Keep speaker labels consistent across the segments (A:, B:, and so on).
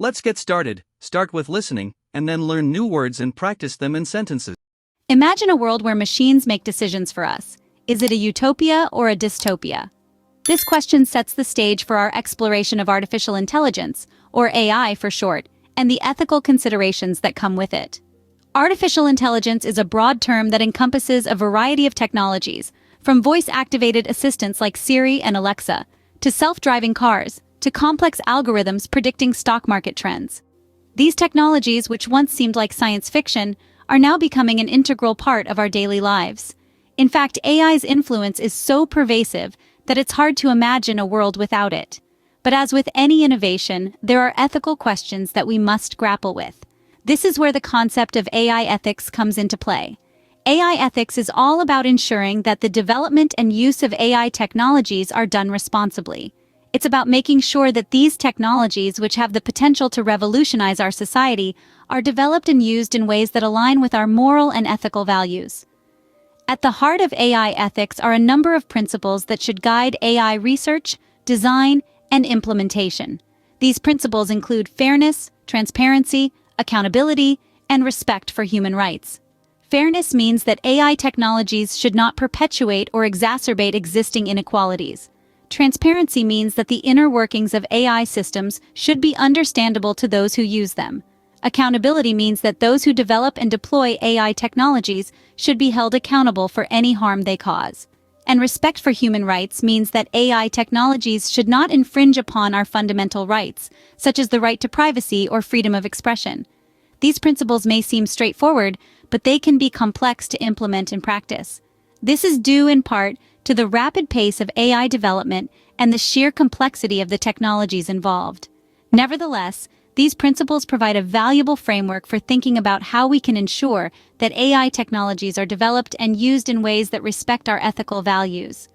A: Let's get started. Start with listening, and then learn new words and practice them in sentences.
B: Imagine a world where machines make decisions for us. Is it a utopia or a dystopia? This question sets the stage for our exploration of artificial intelligence, or AI for short, and the ethical considerations that come with it. Artificial intelligence is a broad term that encompasses a variety of technologies, from voice-activated assistants like Siri and Alexa, to self-driving cars, to complex algorithms predicting stock market trends. These technologies, which once seemed like science fiction, are now becoming an integral part of our daily lives. In fact, AI's influence is so pervasive that it's hard to imagine a world without it. But as with any innovation, there are ethical questions that we must grapple with. This is where the concept of AI ethics comes into play. AI ethics is all about ensuring that the development and use of AI technologies are done responsibly. It's about making sure that these technologies, which have the potential to revolutionize our society, are developed and used in ways that align with our moral and ethical values. At the heart of AI ethics are a number of principles that should guide AI research, design, and implementation. These principles include fairness, transparency, accountability, and respect for human rights. Fairness means that AI technologies should not perpetuate or exacerbate existing inequalities. Transparency means that the inner workings of AI systems should be understandable to those who use them. Accountability means that those who develop and deploy AI technologies should be held accountable for any harm they cause. And respect for human rights means that AI technologies should not infringe upon our fundamental rights, such as the right to privacy or freedom of expression. These principles may seem straightforward, but they can be complex to implement in practice. This is due in part to the rapid pace of AI development and the sheer complexity of the technologies involved. Nevertheless, these principles provide a valuable framework for thinking about how we can ensure that AI technologies are developed and used in ways that respect our ethical values.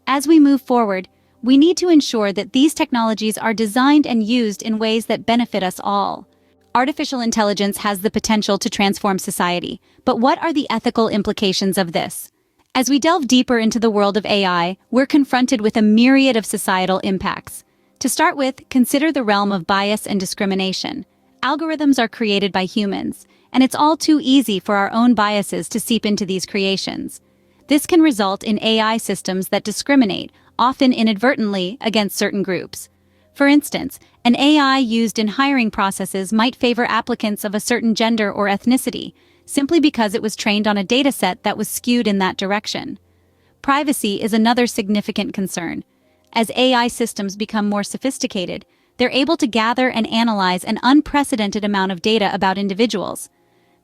B: As we move forward, we need to ensure that these technologies are designed and used in ways that benefit us all. Artificial intelligence has the potential to transform society, but what are the ethical implications of this? As we delve deeper into the world of AI, we're confronted with a myriad of societal impacts. To start with, consider the realm of bias and discrimination. Algorithms are created by humans, and it's all too easy for our own biases to seep into these creations. This can result in AI systems that discriminate, often inadvertently, against certain groups. For instance, an AI used in hiring processes might favor applicants of a certain gender or ethnicity, simply because it was trained on a dataset that was skewed in that direction. Privacy is another significant concern. As AI systems become more sophisticated, they're able to gather and analyze an unprecedented amount of data about individuals.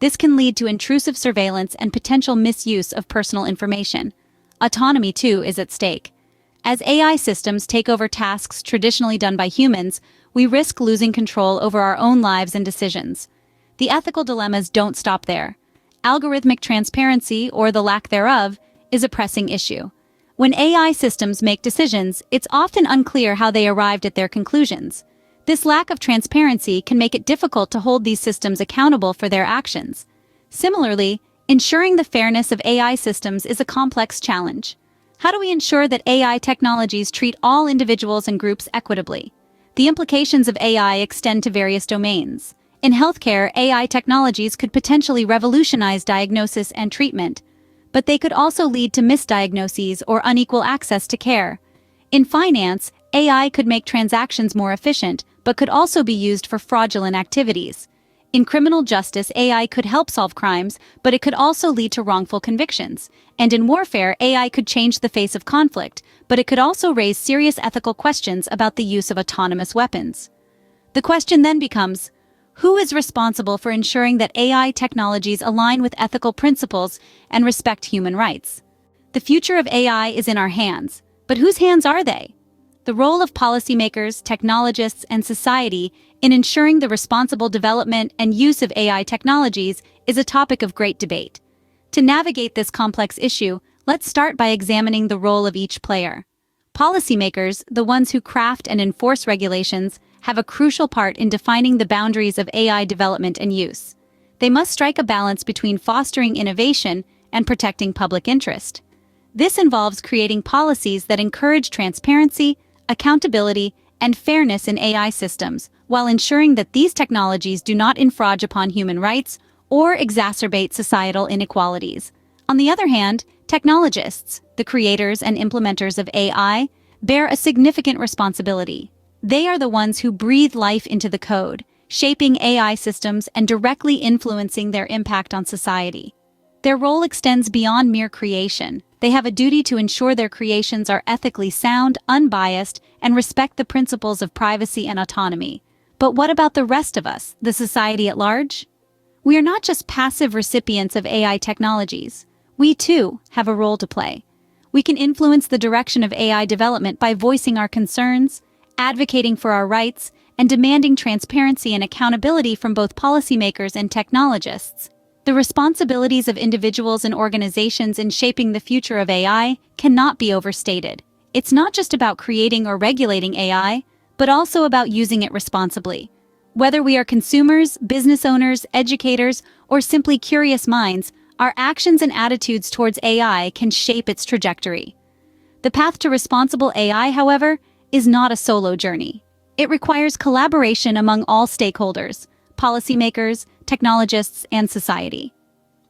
B: This can lead to intrusive surveillance and potential misuse of personal information. Autonomy, too, is at stake. As AI systems take over tasks traditionally done by humans, we risk losing control over our own lives and decisions. The ethical dilemmas don't stop there. Algorithmic transparency, or the lack thereof, is a pressing issue. When AI systems make decisions, it's often unclear how they arrived at their conclusions. This lack of transparency can make it difficult to hold these systems accountable for their actions. Similarly, ensuring the fairness of AI systems is a complex challenge. How do we ensure that AI technologies treat all individuals and groups equitably? The implications of AI extend to various domains. In healthcare, AI technologies could potentially revolutionize diagnosis and treatment, but they could also lead to misdiagnoses or unequal access to care. In finance, AI could make transactions more efficient, but could also be used for fraudulent activities. In criminal justice, AI could help solve crimes, but it could also lead to wrongful convictions. And in warfare, AI could change the face of conflict, but it could also raise serious ethical questions about the use of autonomous weapons. The question then becomes, who is responsible for ensuring that AI technologies align with ethical principles and respect human rights? The future of AI is in our hands, but whose hands are they? The role of policymakers, technologists, and society in ensuring the responsible development and use of AI technologies is a topic of great debate. To navigate this complex issue, let's start by examining the role of each player. Policymakers, the ones who craft and enforce regulations, have a crucial part in defining the boundaries of AI development and use. They must strike a balance between fostering innovation and protecting public interest. This involves creating policies that encourage transparency, accountability, and fairness in AI systems, while ensuring that these technologies do not infringe upon human rights or exacerbate societal inequalities. On the other hand, technologists, the creators and implementers of AI, bear a significant responsibility. They are the ones who breathe life into the code, shaping AI systems and directly influencing their impact on society. Their role extends beyond mere creation. They have a duty to ensure their creations are ethically sound, unbiased, and respect the principles of privacy and autonomy. But what about the rest of us, the society at large? We are not just passive recipients of AI technologies. We, too, have a role to play. We can influence the direction of AI development by voicing our concerns, advocating for our rights, and demanding transparency and accountability from both policymakers and technologists. The responsibilities of individuals and organizations in shaping the future of AI cannot be overstated. It's not just about creating or regulating AI, but also about using it responsibly. Whether we are consumers, business owners, educators, or simply curious minds, our actions and attitudes towards AI can shape its trajectory. The path to responsible AI, however, is not a solo journey. It requires collaboration among all stakeholders, policymakers, technologists, and society.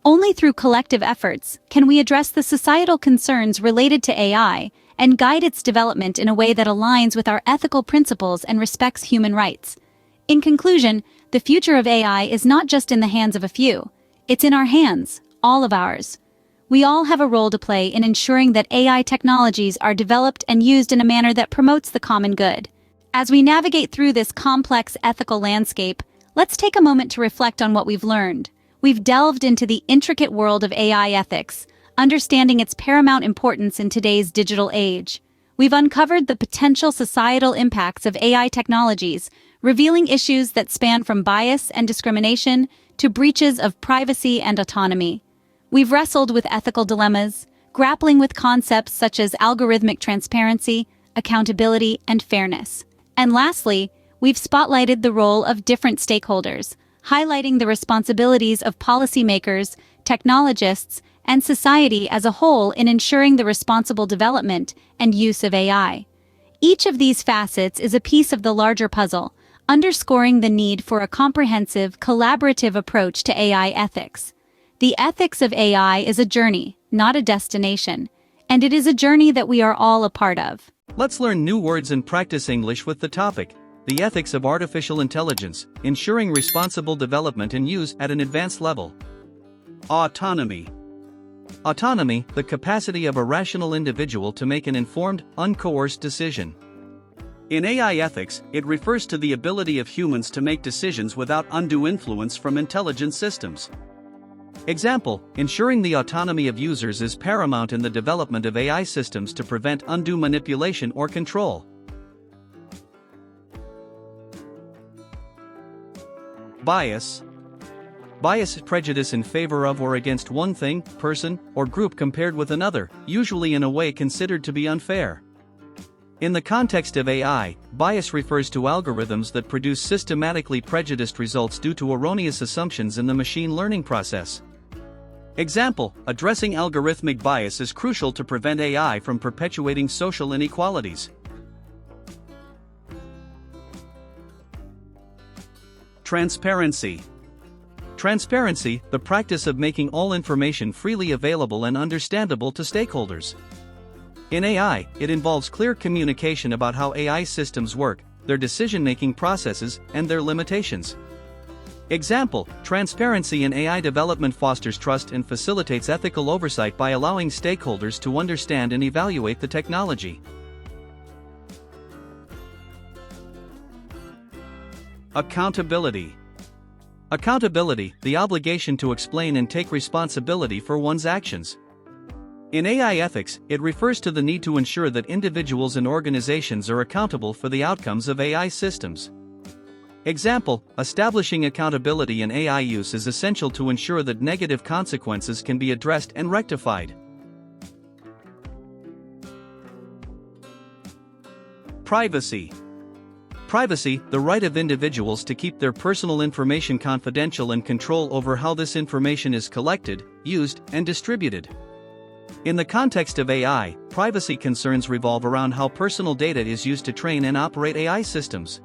B: Only through collective efforts can we address the societal concerns related to AI and guide its development in a way that aligns with our ethical principles and respects human rights. In conclusion, the future of AI is not just in the hands of a few. It's in our hands, all of ours. We all have a role to play in ensuring that AI technologies are developed and used in a manner that promotes the common good. As we navigate through this complex ethical landscape, let's take a moment to reflect on what we've learned. We've delved into the intricate world of AI ethics, understanding its paramount importance in today's digital age. We've uncovered the potential societal impacts of AI technologies, revealing issues that span from bias and discrimination to breaches of privacy and autonomy. We've wrestled with ethical dilemmas, grappling with concepts such as algorithmic transparency, accountability, and fairness. And lastly, we've spotlighted the role of different stakeholders, highlighting the responsibilities of policymakers, technologists, and society as a whole in ensuring the responsible development and use of AI. Each of these facets is a piece of the larger puzzle, underscoring the need for a comprehensive, collaborative approach to AI ethics. The ethics of AI is a journey, not a destination, and it is a journey that we are all a part of.
A: Let's learn new words and practice English with the topic, the ethics of artificial intelligence, ensuring responsible development and use at an advanced level. Autonomy. Autonomy, the capacity of a rational individual to make an informed, uncoerced decision. In AI ethics, it refers to the ability of humans to make decisions without undue influence from intelligent systems. Example, ensuring the autonomy of users is paramount in the development of AI systems to prevent undue manipulation or control. Bias. Bias is prejudice in favor of or against one thing, person, or group compared with another, usually in a way considered to be unfair. In the context of AI, bias refers to algorithms that produce systematically prejudiced results due to erroneous assumptions in the machine learning process. Example, addressing algorithmic bias is crucial to prevent AI from perpetuating social inequalities. Transparency. Transparency, the practice of making all information freely available and understandable to stakeholders. In AI, it involves clear communication about how AI systems work, their decision-making processes, and their limitations. Example, transparency in AI development fosters trust and facilitates ethical oversight by allowing stakeholders to understand and evaluate the technology. Accountability. Accountability, the obligation to explain and take responsibility for one's actions. In AI ethics, it refers to the need to ensure that individuals and organizations are accountable for the outcomes of AI systems. Example, establishing accountability in AI use is essential to ensure that negative consequences can be addressed and rectified. Privacy. Privacy, the right of individuals to keep their personal information confidential and control over how this information is collected, used, and distributed. In the context of AI, privacy concerns revolve around how personal data is used to train and operate AI systems.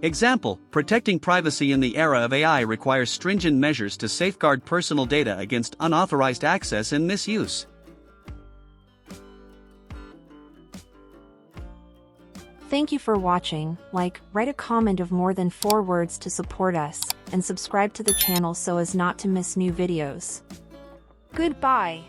A: Example, protecting privacy in the era of AI requires stringent measures to safeguard personal data against unauthorized access and misuse.
C: Thank you for watching. Like, write a comment of more than 4 words to support us, and subscribe to the channel so as not to miss new videos. Goodbye.